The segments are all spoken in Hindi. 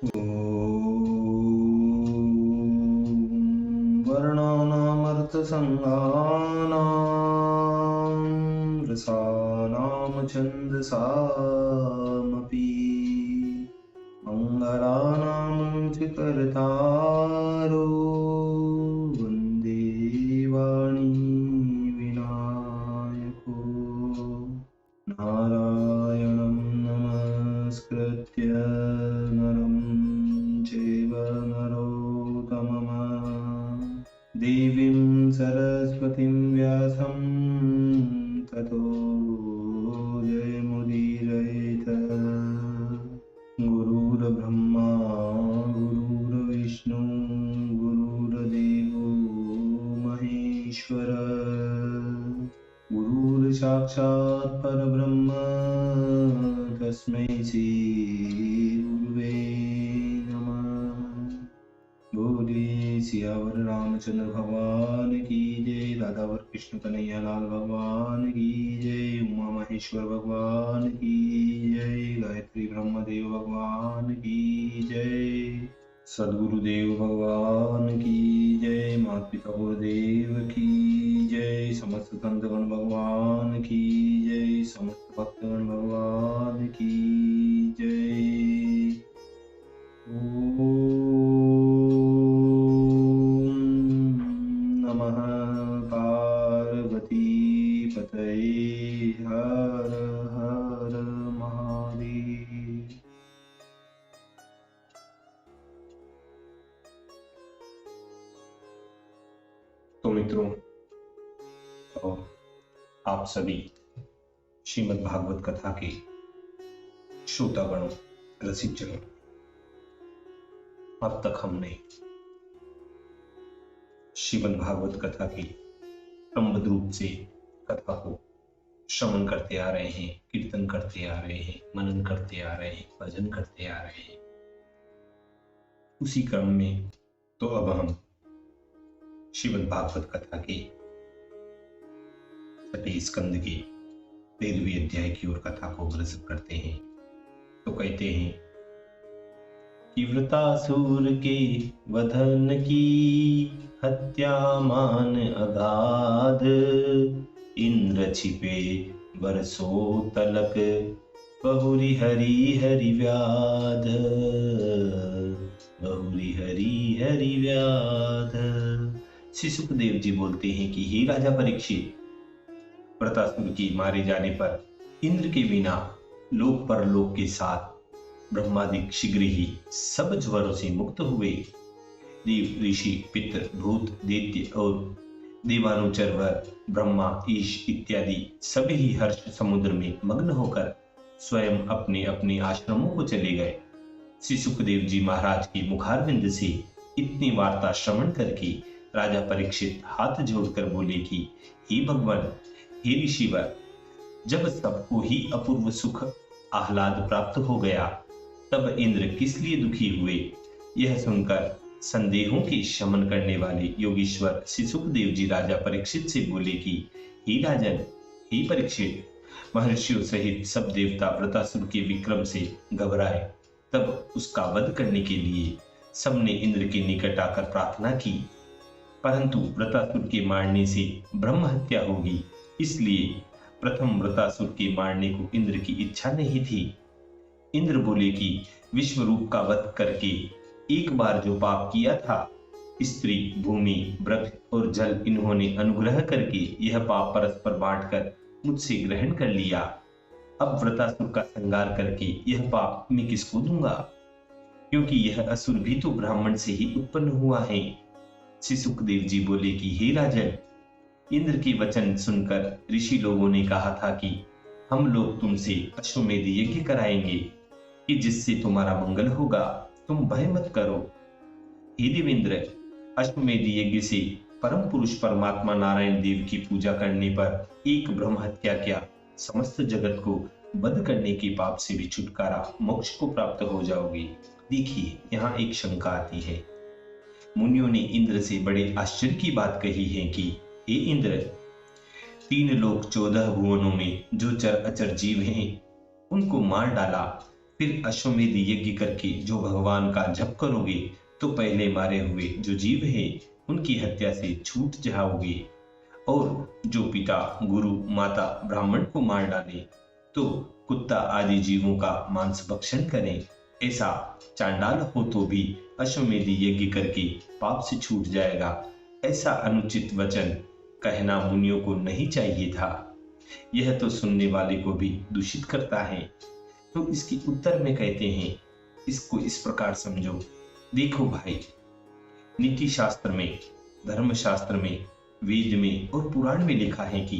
वर्णानामर्थसङ्गानां रसानां छन्दसामपि मङ्गलानां च कर्तारो वन्दे वाणी विनायको नारायणं नमस्कृत्य नरं चैव नरोत्तमम् देवीं सरस्वतीं व्यासं ततो जयमुदीरयेत्। गुरुर्ब्रह्मा गुरुर्विष्णु गुरुर्देवो महेश्वर गुरुर्साक्षात् परब्रह्म तस्मै श्री गुरुवे नमः। बोलिए सियावर रामचंद्र भगवान की जय, राधावर कृष्ण कन्हैया लाल भगवान की जय, उमा महेश्वर भगवान की जय, गायत्री ब्रह्मदेव भगवान की जय, सद्गुरुदेव भगवान की जय, माता पिता गुरुदेव की जय, समस्त संतगण भगवान की जय, समस्त भक्तगण भगवान की जय। नमः पार्वती पतये हर हर महादेव। तो मित्रों, आप सभी श्रीमद् भागवत कथा के श्रोतागणों, रसिक जनों, अब तक हमने श्रीमद् भागवत कथा की क्रमबद्ध रूप से कथा को श्रवण करते आ रहे हैं, कीर्तन करते आ रहे हैं, मनन करते आ रहे हैं, भजन करते आ रहे हैं। उसी क्रम में तो अब हम श्रीमद् भागवत कथा के 6वें स्कंद के 13वें अध्याय की ओर कथा को अग्रसर करते हैं। तो कहते हैं कि वृतासुर के वधन की हत्या मान अगाध, इंद्र छिपे बरसों तलक बहुरी हरि हरि व्याध, बहुरी हरि हरि व्याध। श्री सुखदेव जी बोलते हैं कि हे राजा परीक्षित, वृतासुर के मारे जाने पर इंद्र के बिना लोक परलोक के साथ ब्रह्मादि शीघ्र ही सब ज्वरों से मुक्त हुए। देव, ऋषि, पितृ, भूत, दैत्य और देवानुचरवर, ब्रह्मा, ईश इत्यादि सभी ही हर्ष समुद्र में मग्न होकर स्वयं अपने अपने आश्रमों को चले गए। श्री सुखदेव जी महाराज की मुखारविंद से इतनी वार्ता श्रवण करके राजा परीक्षित हाथ जोड़कर बोले कि हे भगवान, हे ऋषिवर, जब सबको ही अपूर्व सुख आह्लाद प्राप्त हो गया, तब इंद्र किस लिए दुखी हुए? यह सुनकर संदेहों के शमन करने वाले योगीश्वर श्री सुखदेव जी राजा परीक्षित से बोले कि हे राजन, हे परीक्षित, महर्षियों सहित सब देवता वृतासुर के विक्रम से घबराए। तब उसका वध करने के लिए सबने इंद्र के निकट आकर प्रार्थना की, परंतु वृतासुर के मारने से ब्रह्म हत्या होगी, इसलिए प्रथम वृतासुर के मारने को इंद्र की इच्छा नहीं थी। इंद्र बोले कि विश्व रूप का वध करके एक बार जो पाप किया था, स्त्री, भूमि, वृक्ष और जल, इन्होंने अनुग्रह करके यह पाप परस्पर बांटकर मुझसे ग्रहण कर लिया। अब वृतासुर का संहार करके यह पाप मैं किसको दूंगा, क्योंकि यह असुर भी तो ब्राह्मण से ही उत्पन्न हुआ है। श्री सुखदेव जी बोले कि हे राजन, इंद्र के वचन सुनकर ऋषि लोगों ने कहा था कि हम लोग तुमसे अश्वमेध यज्ञ कराएंगे कि जिससे तुम्हारा मंगल होगा, तुम भय मत करो। हे देवेंद्र, अश्वमेध यज्ञ से परम पुरुष परमात्मा नारायण देव की पूजा करने पर एक ब्रह्म हत्या क्या समस्त जगत को वध करने के पाप से भी छुटकारा, मोक्ष को प्राप्त हो जाओगे। देखिए, यहाँ एक शंका आती है। मुनियों ने इंद्र से बड़े आश्चर्य की बात कही है कि हे इंद्र, 3 लोक 14 भुवनों में जो चर अचर जीव हैं, उनको मार डाला, फिर अश्वमेध यज्ञ करके जो भगवान का जप करोगे तो पहले मारे हुए जो जीव है उनकी हत्या से छूट जाओगे। और जो पिता गुरु माता ब्राह्मण को मार डाले तो कुत्ता आदि जीवों का मांस भक्षण करें, ऐसा चांडाल हो तो भी अश्वमेध यज्ञ करके पाप से छूट जाएगा। ऐसा अनुचित वचन कहना मुनियों को नहीं चाहिए था। यह तो सुनने वाले को भी दूषित करता है। तो इसके उत्तर में कहते हैं, इसको इस प्रकार समझो। देखो भाई, नीति शास्त्र में, धर्म शास्त्र में, वेद में और पुराण में लिखा है कि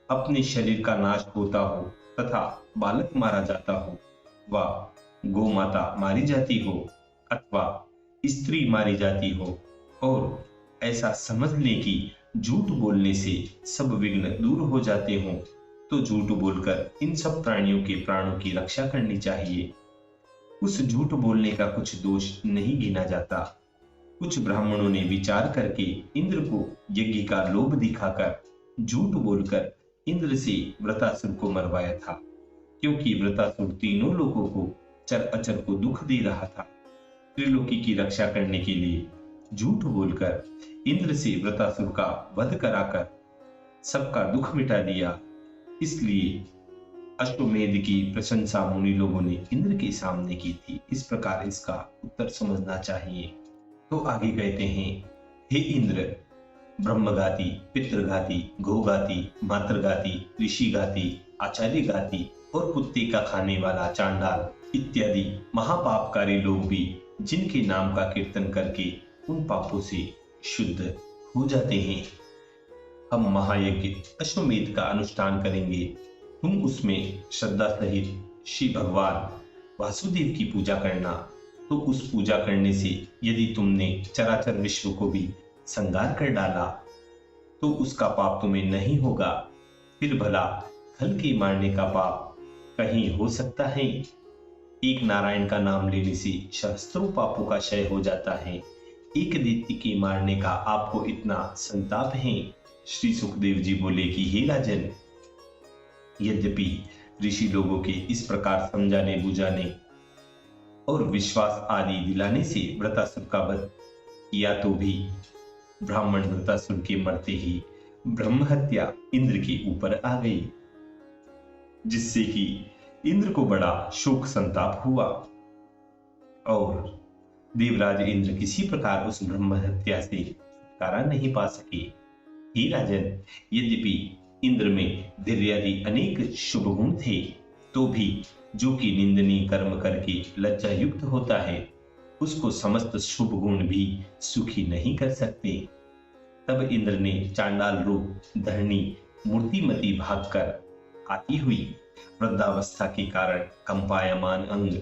अपने शरीर का नाश होता हो तथा बालक मारा जाता हो, व गौ माता मारी जाती हो अथवा स्त्री मारी जाती हो, और ऐसा समझ ले कि झूठ बोलने से सब विघ्न दूर हो जाते हों, तो झूठ बोलकर इन सब प्राणियों के प्राणों की रक्षा करनी चाहिए। उस झूठ बोलने का कुछ दोष नहीं गिना जाता। कुछ ब्राह्मणों ने विचार करके इंद्र को यज्ञ का लोभ दिखाकर झूठ बोलकर इंद्र से वृत्रासुर को मरवाया था, क्योंकि वृत्रासुर तीनों लोगों को चर अचर को दुख दे रहा था। त्रिलोकी की रक्षा करने के लिए झूठ बोलकर इंद्र से वृत्रासुर का वध कराकर सबका दुख मिटा दिया। इसलिए अश्वमेध की प्रशंसा मुनि लोगों ने इंद्र के सामने की थी। इस प्रकार इसका उत्तर समझना चाहिए। तो आगे कहते हैं, हे इंद्र, ब्रह्मघाती, पितृघाती, गोघाती, मातृघाती, ऋषिघाती, आचार्यघाती और कुत्ते का खाने वाला चांडाल इत्यादि महापापकारी लोग भी जिनके नाम का कीर्तन करके उन पापों से शुद्ध हो जाते हैं। हम महायज्ञ अश्वमेध का अनुष्ठान करेंगे। तुम उसमें श्रद्धा सहित श्री भगवान वासुदेव की पूजा करना। तो उस पूजा करने से यदि तुमने चराचर विश्व को भी संगार कर डाला तो उसका पाप तुम्हें नहीं होगा। फिर भला खल के मारने का पाप कहीं हो सकता है? एक नारायण का नाम लेने से सहस्त्रों पापों का क्षय हो जाता है। एक दैत्य के मारने का आपको इतना संताप है? श्री सुखदेव जी बोले कि हे राजन, यद्यपि ऋषि लोगों के इस प्रकार समझाने बुझाने और विश्वास आदि दिलाने से वृत्रासुर का वध किया, तो भी ब्राह्मण वृत्रासुर के मरते ही ब्रह्म हत्या इंद्र के ऊपर आ गई, जिससे कि इंद्र को बड़ा शोक संताप हुआ और देवराज इंद्र किसी प्रकार उस ब्रह्म हत्या से छुटकारा नहीं पा सके। हे राजन, यद्यपि इंद्र में धैर्यादि अनेक शुभ गुण थे, तो भी जो कि निंदनीय कर्म करके लज्जा युक्त होता है, उसको समस्त शुभ गुण भी सुखी नहीं कर सकते। तब इंद्र ने चांडाल रूप धरणी मूर्तिमती भागकर आती हुई वृद्धावस्था के कारण कंपायमान अंग,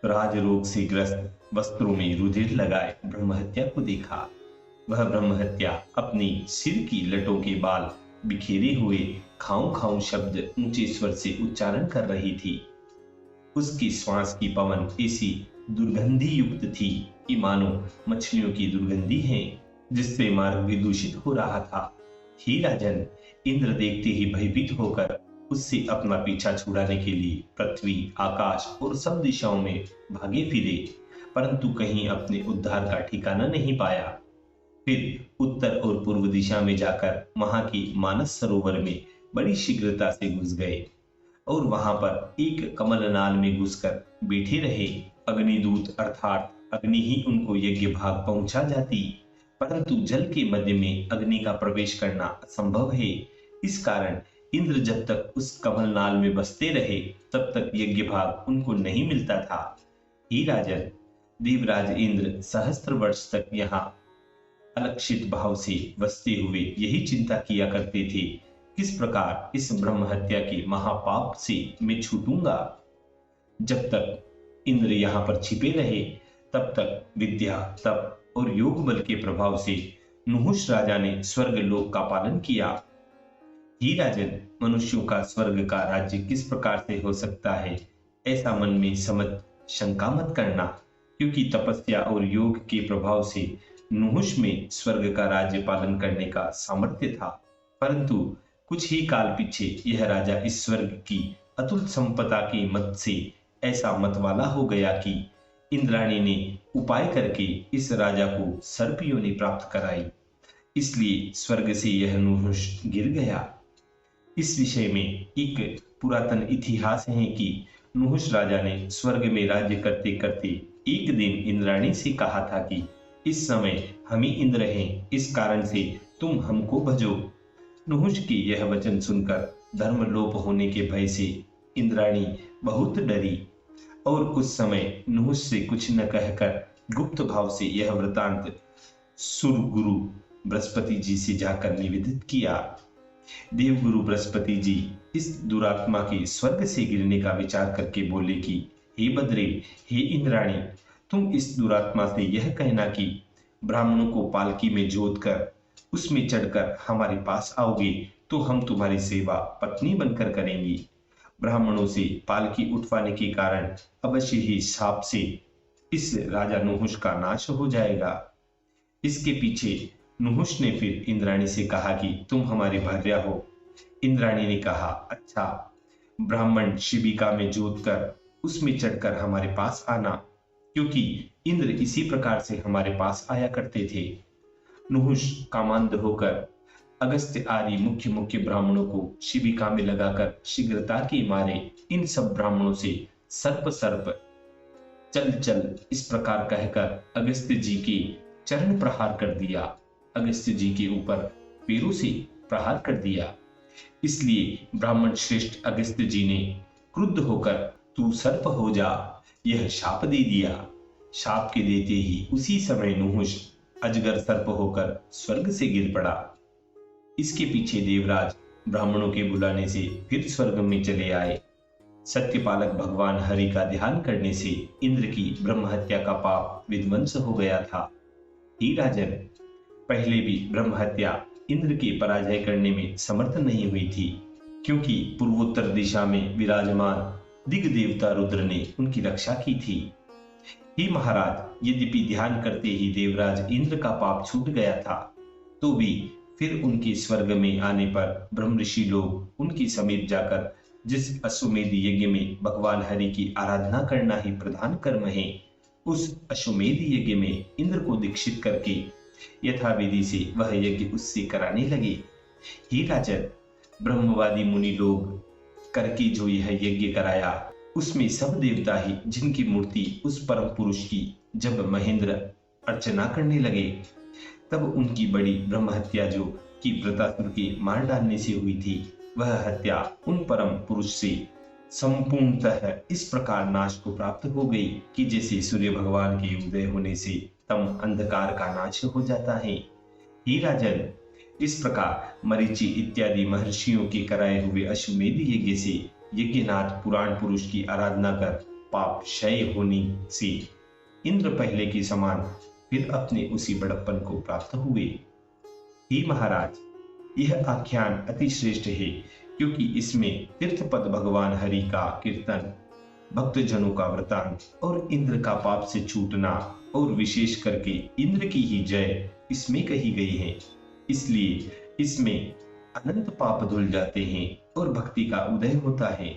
राजरोग से ग्रस्त वस्त्रों में रुधिर लगाए ब्रह्महत्या को देखा। वह ब्रह्महत्या अपनी सिर की लटों के बाल बिखेरे हुए खाऊं खाऊं शब्द ऊंचे स्वर से उच्चारण कर रही थी। उसकी श्वास की पवन ऐसी दुर्गंधि युक्त थी कि मानो मछलियों की दुर्गंधि है, जिससे मार्ग भी दूषित हो रहा था। हे राजन, इंद्र देखते ही भयभीत होकर उससे अपना पीछा छुड़ाने के लिए पृथ्वी, आकाश और सब दिशाओं में भागे फिरे, परंतु कहीं अपने उद्धार का ठिकाना नहीं पाया। फिर उत्तर और पूर्व दिशा में जाकर वहां की मानस सरोवर में बड़ी शीघ्रता से घुस गए और वहां पर एक कमलनाल में घुसकर बैठे रहे। अग्निदूत अर्थात अग्नि ही उनको यज्ञ भाग पहुंचा जाती, परंतु जल के मध्य में अग्नि का प्रवेश करना असंभव है। इस कारण इंद्र जब तक उस कमलनाल में बसते रहे तब तक यज्ञ भाग उनको नहीं मिलता था। हे राजन, देवराज इंद्र सहस्त्र वर्ष तक यहाँ अलक्षित भाव से बसते हुए यही चिंता किया करते थे, किस प्रकार इस ब्रह्म हत्या के महापाप से मैं छूटूंगा। जब तक इंद्र यहाँ पर छिपे रहे तब तक विद्या, तप और योग बल के प्रभाव से नुहुष राजा ने स्वर्ग लोक का पालन किया। ही राजन, मनुष्यों का स्वर्ग का राज्य किस प्रकार से हो सकता है, ऐसा मन में समझ शंका मत करना, क्योंकि तपस्या और योग के प्रभाव से नुहुष में स्वर्ग का राज्य पालन करने का सामर्थ्य था। परंतु कुछ ही काल पीछे यह राजा इस स्वर्ग की अतुल संपदा की मद से ऐसा मतवाला हो गया कि इंद्राणी ने उपाय करके इस राजा को सर्प योनि प्राप्त कराई, इसलिए स्वर्ग से यह नहुष गिर गया। इस विषय में एक पुरातन इतिहास है कि नहुष राजा ने स्वर्ग में राज्य करते करते एक दिन इंद्राणी से कहा था कि इस समय हम ही इंद्र हैं, इस कारण से तुम हमको भजो। नहुष के यह वचन सुनकर धर्मलोप होने के भय से इंद्राणी बहुत डरी और कुछ समय नहुष से कुछ न कहकर गुप्त भाव से यह वृतांत सुर गुरु बृहस्पति जी से जाकर निवेदित किया। देवगुरु बृहस्पति जी इस दुरात्मा के स्वर्ग से गिरने का विचार करके बोले कि हे बद्रे, हे इंद्राणी, तुम इस दुरात्मा से यह कहना कि ब्राह्मणों को पालकी में जोत कर उसमें चढ़कर हमारे पास आओगे तो हम तुम्हारी सेवा पत्नी बनकर करेंगी। ब्राह्मणों से पालकी उठवाने के कारण अवश्य ही शाप से इस राजा नहुष का नाश हो जाएगा। इसके पीछे नहुष ने फिर इंद्राणी से कहा कि तुम हमारी भार्या हो। इंद्राणी ने कहा, अच्छा, ब्राह्मण शिबिका में जोत कर उसमें चढ़कर हमारे पास आना, क्योंकि इंद्र इसी प्रकार से हमारे पास आया करते थे। नहुष कामांध होकर अगस्त्य आदि मुख्य मुख्य ब्राह्मणों को शिबिका में लगाकर शीघ्रता के मारे इन सब ब्राह्मणों से सर्प सर्प चल चल इस प्रकार कहकर अगस्त्य जी के चरण प्रहार कर दिया, अगस्त्य जी के ऊपर पैरों से प्रहार कर दिया। इसलिए ब्राह्मण श्रेष्ठ अगस्त्य जी ने क्रुद्ध होकर तू सर्प हो जा यह शाप दे दिया। शाप के देते ही उसी समय नहुष अजगर सर्प होकर स्वर्ग से गिर पड़ा। इसके पीछे देवराज ब्राह्मणों के बुलाने से फिर स्वर्ग में चले आए। सत्यपालक भगवान हरि का ध्यान करने से इंद्र की ब्रह्म हत्या का पाप विध्वंस हो गया था। हे राजन, पहले भी ब्रह्म हत्या इंद्र की पराजय करने में समर्थ नहीं हुई थी, क्योंकि पूर्वोत्तर दिशा में विराजमान दिग देवता रुद्र ने उनकी रक्षा की थी। हे महाराज, यद्यपि ध्यान करते ही देवराज इंद्र का पाप छूट गया था, तो भी फिर उनके स्वर्ग में आने पर ब्रह्म ऋषि लोग उनके समीप जाकर जिस अश्वमेध यज्ञ में भगवान हरि की आराधना करना ही प्रधान कर्म है, उस अश्वमेध यज्ञ में इंद्र को दीक्षित करके यथाविधि से वह यज्ञ उससे कराने लगे। हे राजन, ब्रह्मवादी मुनि लोग करके जो यह यज्ञ कराया, उसमें सब देवता ही जिनकी मूर्ति उस परम पुरुष की जब महेंद्र अर्चना करने लगे, तब उनकी बड़ी ब्रह्म हत्या जो कि वृतासुर के मार डालने से हुई थी, वह हत्या उन परम पुरुष से संपूर्णतः इस प्रकार नाश को प्राप्त हो गई कि जैसे सूर्य भगवान के उदय होने से तम अंधकार का नाश हो जाता है। हे राजन, इस प्रकार मरीचि इत्यादि महर्षियों के कराए हुए अश्वमेध यज्ञ से यज्ञनाथ पुराण पुरुष की आराधना कर पाप क्षय होने से इंद्र पहले के समान फिर अपने उसी बड़प्पन को प्राप्त हुए। हे महाराज, यह आख्यान अति श्रेष्ठ है, क्योंकि इसमें तीर्थपद भगवान हरि का कीर्तन, भक्तजनों का वृतांत और इंद्र का पाप से छूटना और विशेष करके इंद्र की ही जय इसमें कही गई है। इसलिए इसमें अनंत पाप धुल जाते हैं और भक्ति का उदय होता है।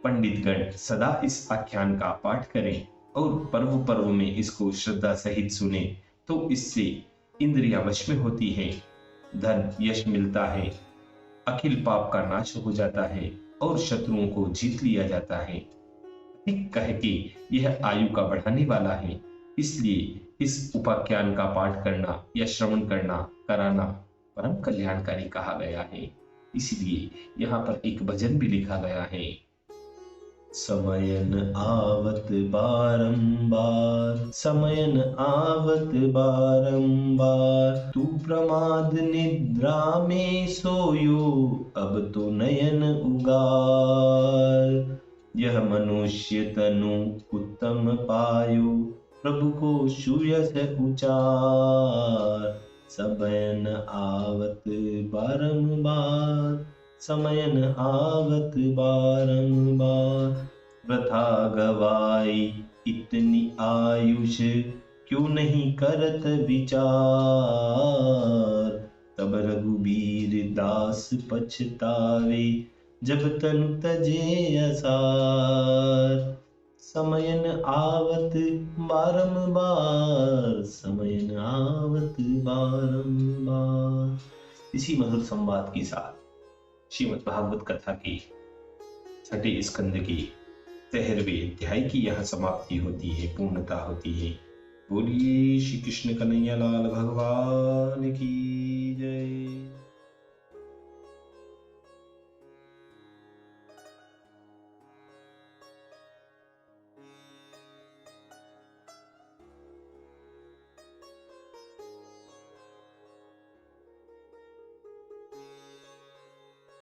पंडितगण सदा इस आख्यान का पाठ करें और पर्व पर्व में इसको श्रद्धा सहित सुने, तो इससे इंद्रियां वश में होती है, धन यश मिलता है, अखिल पाप का नाश हो जाता है और शत्रुओं को जीत लिया जाता है। कह के यह आयु का बढ़ाने वाला है, इसलिए इस उपाख्यान का पाठ करना या श्रवण करना कराना परम कल्याणकारी कहा गया है। इसलिए यहाँ पर एक भजन भी लिखा गया है। समयन आवत बारंबार, समयन आवत बारंबार, तू प्रमाद निद्रा में सोयो, अब तो नयन उगार। यह मनुष्य तनु उत्तम पायो, प्रभु को सुयस उचार। समयन आवत बारंबार, समयन आवत बारंबार, वृथा गवाई इतनी आयुष, क्यों नहीं करत विचार। तब रघुबीर दास पछतावे, जब तनु तजे असार। समयन आवत बारंबार, समयन आवत बारंबार। इसी मधुर संवाद के साथ श्रीमद् भागवत कथा की छठे स्कंद की 13वें अध्याय की यह समाप्ति होती है, पूर्णता होती है। बोलिए श्री कृष्ण कन्हैया लाल भगवान की जय।